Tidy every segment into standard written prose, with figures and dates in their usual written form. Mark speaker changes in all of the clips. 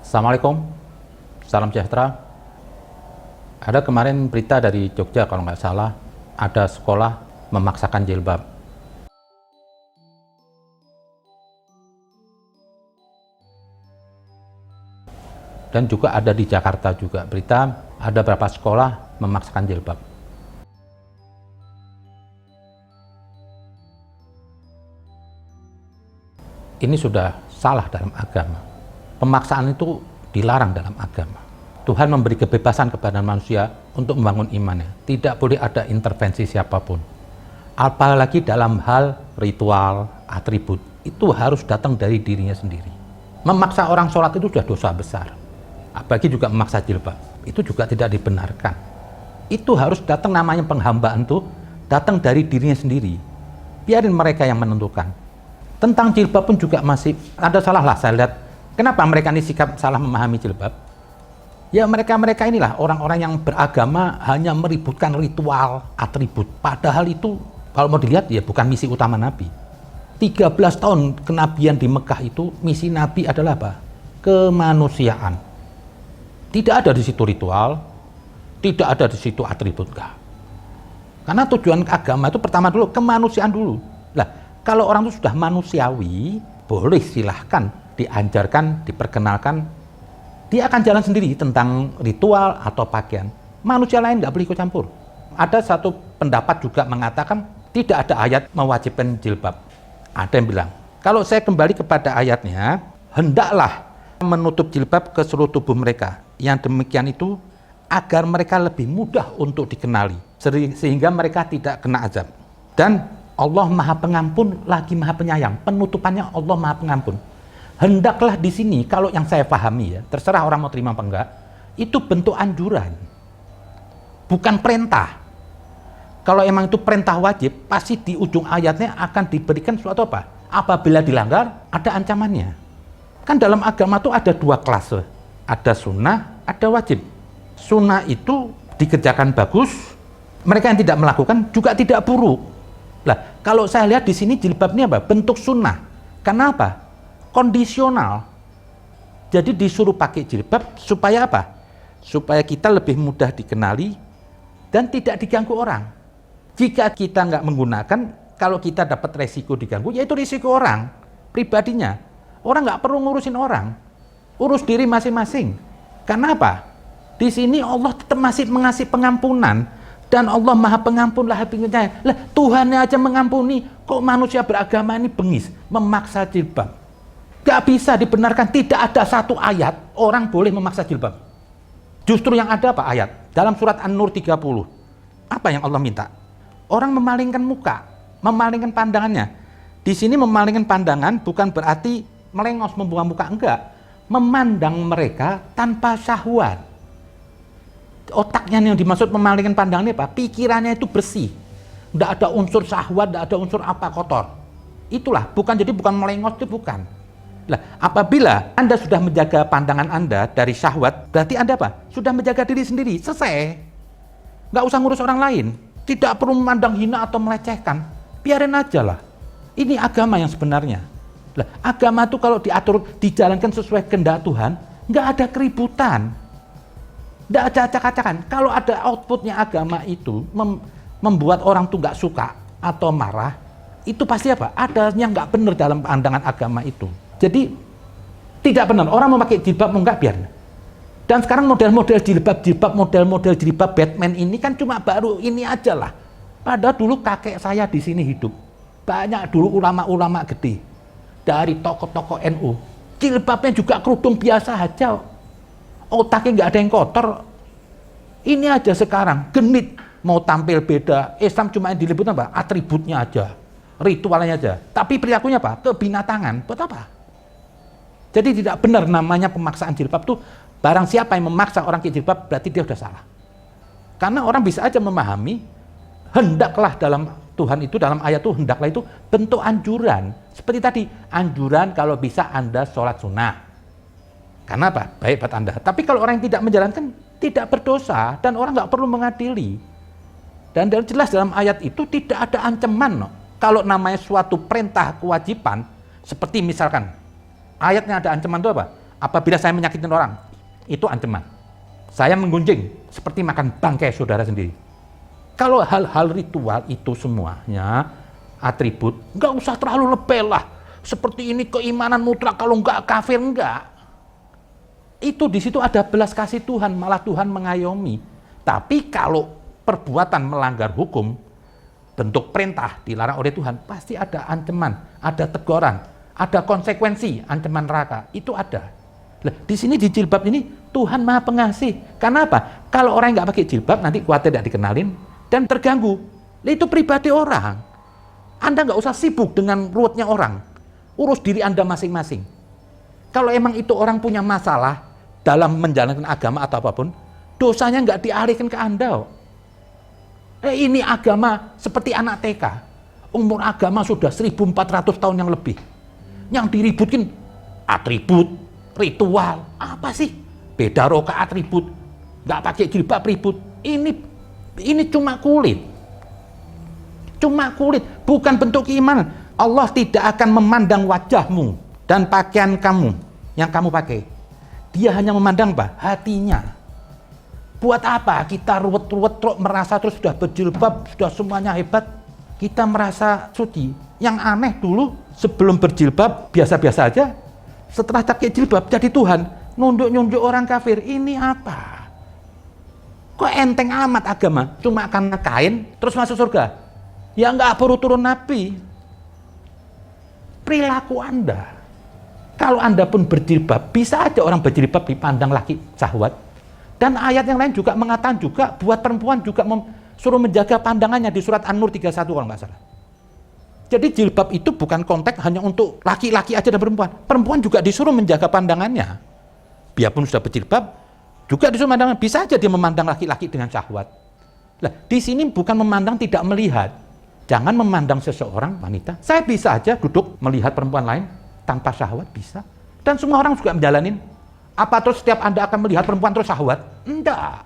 Speaker 1: Assalamualaikum, salam sejahtera. Ada kemarin berita dari Jogja kalau nggak salah, ada sekolah memaksakan jilbab. Dan juga ada di Jakarta juga berita, ada beberapa sekolah memaksakan jilbab. Ini sudah salah dalam agama. Pemaksaan itu dilarang dalam agama. Tuhan memberi kebebasan kepada manusia untuk membangun imannya. Tidak boleh ada intervensi siapapun. Apalagi dalam hal ritual, atribut. Itu harus datang dari dirinya sendiri. Memaksa orang sholat itu sudah dosa besar. Apalagi juga memaksa jilbab. Itu juga tidak dibenarkan. Itu harus datang, namanya penghambaan itu datang dari dirinya sendiri. Biarin mereka yang menentukan. Tentang jilbab pun juga masih ada salah lah, saya lihat. Kenapa mereka ini sikap salah memahami jilbab? Ya mereka inilah orang-orang yang beragama hanya meributkan ritual, atribut. Padahal itu kalau mau dilihat ya bukan misi utama Nabi. 13 tahun kenabian di Mekah itu misi Nabi adalah apa? Kemanusiaan. Tidak ada di situ ritual, tidak ada di situ atribut. Enggak. Karena tujuan agama itu pertama dulu kemanusiaan dulu. Lah, kalau orang itu sudah manusiawi, boleh silahkan diajarkan, diperkenalkan, dia akan jalan sendiri tentang ritual atau pakaian. Manusia lain nggak boleh ikut campur. Ada satu pendapat juga mengatakan tidak ada ayat mewajibkan jilbab. Ada yang bilang, kalau saya kembali kepada ayatnya, hendaklah menutup jilbab ke seluruh tubuh mereka. Yang demikian itu agar mereka lebih mudah untuk dikenali, sehingga mereka tidak kena azab. Dan Allah Maha Pengampun lagi Maha Penyayang. Penutupannya Allah Maha Pengampun. Hendaklah di sini, kalau yang saya pahami ya, terserah orang mau terima apa enggak, itu bentuk anjuran, bukan perintah. Kalau emang itu perintah wajib, pasti di ujung ayatnya akan diberikan suatu apa? Apabila dilanggar, ada ancamannya. Kan dalam agama itu ada dua kelas, ada sunnah, ada wajib. Sunnah itu dikerjakan bagus, mereka yang tidak melakukan juga tidak buruk. Lah, kalau saya lihat di sini jilbab ini apa? Bentuk sunnah. Kenapa? Kondisional. Jadi disuruh pakai jilbab supaya apa? Supaya kita lebih mudah dikenali dan tidak diganggu orang. Jika kita nggak menggunakan, kalau kita dapat resiko diganggu, yaitu risiko orang, pribadinya. Orang nggak perlu ngurusin orang, urus diri masing-masing. Karena apa? Di sini Allah tetap masih mengasih pengampunan. Dan Allah Maha Pengampun lah penyayang. Lah Tuhannya aja mengampuni, kok manusia beragama ini bengis, memaksa jilbab. Gak bisa dibenarkan, tidak ada satu ayat orang boleh memaksa jilbab. Justru yang ada apa ayat? Dalam surat An-Nur 30. Apa yang Allah minta? Orang memalingkan muka, memalingkan pandangannya. Di sini memalingkan pandangan bukan berarti melengos, membuang muka, enggak. Memandang mereka tanpa syahwat. Otaknya yang dimaksud memalingkan pandangannya apa? Pikirannya itu bersih. Enggak ada unsur syahwat, enggak ada unsur apa kotor. Itulah, bukan melengos, itu bukan. Lah, apabila Anda sudah menjaga pandangan Anda dari syahwat, berarti Anda apa? Sudah menjaga diri sendiri, selesai. Nggak usah ngurus orang lain. Tidak perlu memandang hina atau melecehkan. Biarin aja lah. Ini agama yang sebenarnya. Lah, agama itu kalau diatur, dijalankan sesuai kehendak Tuhan, nggak ada keributan. Nggak ada acak-acakan. Kalau ada outputnya agama itu, membuat orang tuh nggak suka atau marah, itu pasti apa? Ada yang nggak benar dalam pandangan agama itu. Jadi tidak benar, orang mau pakai jilbab mau enggak biar. Dan sekarang model-model jilbab Batman ini kan cuma baru ini aja lah. Padahal dulu kakek saya di sini hidup. Banyak dulu ulama-ulama gede dari tokoh-tokoh NU. Jilbabnya juga kerudung biasa aja. Otaknya nggak ada yang kotor. Ini aja sekarang genit mau tampil beda. Islam cuma yang diliput apa? Atributnya aja, ritualnya aja. Tapi perilakunya apa? Kebinatangan. Buat apa? Jadi tidak benar namanya pemaksaan jilbab tuh, barang siapa yang memaksa orang ke jilbab berarti dia sudah salah. Karena orang bisa aja memahami, hendaklah dalam Tuhan itu, dalam ayat itu, hendaklah itu bentuk anjuran. Seperti tadi, anjuran kalau bisa Anda sholat sunnah. Karena apa? Baik buat Anda. Tapi kalau orang yang tidak menjalankan, tidak berdosa, dan orang nggak perlu mengadili. Dan jelas dalam ayat itu tidak ada ancaman. No. Kalau namanya suatu perintah kewajiban, seperti misalkan, ayatnya ada ancaman itu apa? Apabila saya menyakiti orang, itu ancaman. Saya menggunjing seperti makan bangkai saudara sendiri. Kalau hal-hal ritual itu semuanya atribut, nggak usah terlalu lebay lah. Seperti ini keimanan mutlak, kalau nggak kafir nggak. Itu di situ ada belas kasih Tuhan, malah Tuhan mengayomi. Tapi kalau perbuatan melanggar hukum, bentuk perintah dilarang oleh Tuhan, pasti ada ancaman, ada teguran, ada konsekuensi, ancaman neraka. Itu ada. Nah, di sini di jilbab ini Tuhan Maha Pengasih. Karena apa? Kalau orang yang nggak pakai jilbab nanti khawatir tidak dikenalin dan terganggu. Nah, itu pribadi orang. Anda nggak usah sibuk dengan ruwetnya orang. Urus diri Anda masing-masing. Kalau emang itu orang punya masalah dalam menjalankan agama atau apapun, dosanya nggak dialihkan ke Anda. Ini agama seperti anak TK. Umur agama sudah 1400 tahun yang lebih. Yang diributkan atribut, ritual, apa sih? Beda rokaat ribut, nggak pakai jilbab ribut. Ini cuma kulit. Cuma kulit, bukan bentuk keimanan. Allah tidak akan memandang wajahmu dan pakaian kamu yang kamu pakai. Dia hanya memandang apa? Hatinya. Buat apa kita ruwet-ruwet merasa terus sudah berjilbab, sudah semuanya hebat, kita merasa suci. Yang aneh dulu sebelum berjilbab biasa-biasa aja, setelah pakai jilbab jadi Tuhan, nunduk-nunduk orang kafir. Ini apa? Kok enteng amat agama? Cuma karena kain terus masuk surga? Ya nggak perlu turun Nabi. Perilaku Anda. Kalau Anda pun berjilbab, bisa aja orang berjilbab dipandang laki syahwat. Dan ayat yang lain juga mengatakan juga buat perempuan juga suruh menjaga pandangannya di surat An-Nur 31 kalau nggak salah. Jadi jilbab itu bukan konteks hanya untuk laki-laki aja dan perempuan. Perempuan juga disuruh menjaga pandangannya. Biarpun sudah berjilbab, juga disuruh memandang, bisa aja dia memandang laki-laki dengan syahwat. Nah, di sini bukan memandang tidak melihat. Jangan memandang seseorang wanita. Saya bisa aja duduk melihat perempuan lain tanpa syahwat, bisa. Dan semua orang juga menjalanin. Apa terus setiap Anda akan melihat perempuan terus syahwat? Enggak.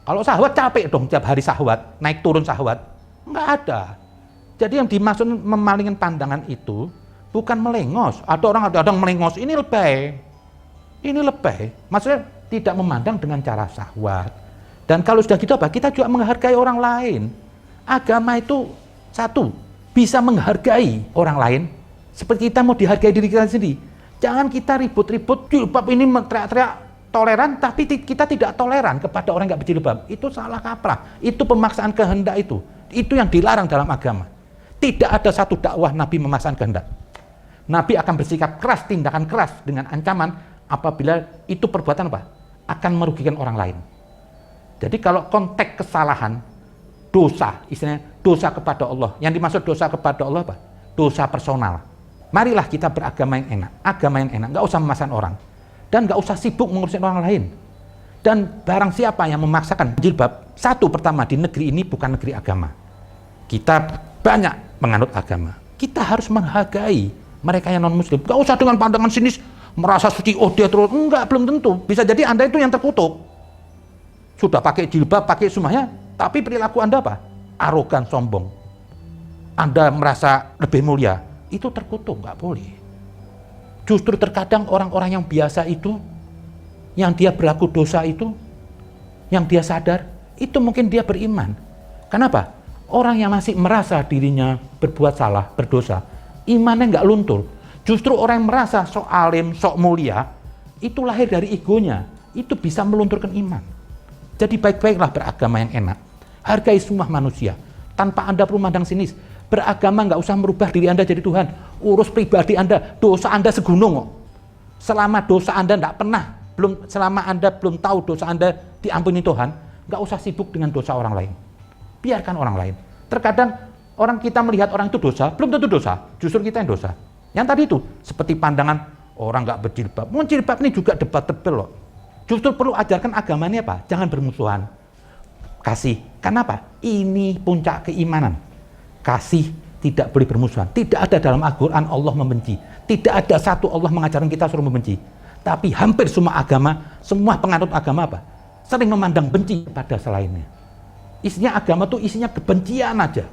Speaker 1: Kalau syahwat capek dong tiap hari syahwat, naik turun syahwat. Enggak ada. Jadi yang dimaksud memalingkan pandangan itu bukan melengos. Ada orang melengos, ini lebay. Ini lebay. Maksudnya tidak memandang dengan cara syahwat. Dan kalau sudah gitu apa? Kita juga menghargai orang lain. Agama itu satu, bisa menghargai orang lain seperti kita mau dihargai diri kita sendiri. Jangan kita ribut-ribut, jilbab ini teriak-teriak toleran, tapi kita tidak toleran kepada orang yang nggak berjilbab. Itu salah kaprah. Itu pemaksaan kehendak itu. Itu yang dilarang dalam agama. Tidak ada satu dakwah Nabi memaksakan kehendak. Nabi akan bersikap keras, tindakan keras dengan ancaman apabila itu perbuatan apa? Akan merugikan orang lain. Jadi kalau konteks kesalahan, dosa, istilahnya dosa kepada Allah. Yang dimaksud dosa kepada Allah apa? Dosa personal. Marilah kita beragama yang enak, agama yang enak, nggak usah memaksakan orang. Dan nggak usah sibuk mengurusin orang lain. Dan barang siapa yang memaksakan jilbab, satu pertama di negeri ini bukan negeri agama. Kita banyak menganut agama. Kita harus menghargai mereka yang non-muslim. Nggak usah dengan pandangan sinis, merasa suci, oh dia terus. Enggak, belum tentu. Bisa jadi Anda itu yang terkutuk. Sudah pakai jilbab, pakai semuanya, tapi perilaku Anda apa? Arogan, sombong. Anda merasa lebih mulia. Itu terkutuk, nggak boleh. Justru terkadang orang-orang yang biasa itu, yang dia berlaku dosa itu, yang dia sadar, itu mungkin dia beriman. Kenapa? Orang yang masih merasa dirinya berbuat salah, berdosa, imannya nggak luntur. Justru orang yang merasa sok alim, sok mulia, itu lahir dari egonya, itu bisa melunturkan iman. Jadi baik-baiklah beragama yang enak. Hargai semua manusia, tanpa Anda perlu mandang sinis. Beragama nggak usah merubah diri Anda jadi Tuhan. Urus pribadi Anda, dosa Anda segunung kok. Selama dosa Anda selama Anda belum tahu dosa Anda diampuni Tuhan, nggak usah sibuk dengan dosa orang lain. Biarkan orang lain. Terkadang orang kita melihat orang itu dosa, belum tentu dosa. Justru kita yang dosa. Yang tadi itu, seperti pandangan orang nggak berjilbab. Jilbab ini juga debatable loh. Justru perlu ajarkan agamanya apa? Jangan bermusuhan. Kasih. Kenapa? Ini puncak keimanan. Kasih, tidak boleh bermusuhan. Tidak ada dalam Al-Quran Allah membenci. Tidak ada satu Allah mengajarkan kita suruh membenci. Tapi hampir semua agama, semua penganut agama apa? Sering memandang benci pada selainnya. Isinya agama tuh isinya kebencian aja.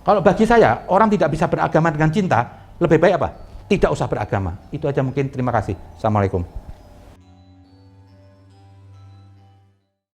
Speaker 1: Kalau bagi saya, orang tidak bisa beragama dengan cinta, lebih baik apa? Tidak usah beragama. Itu aja mungkin. Terima kasih. Assalamualaikum.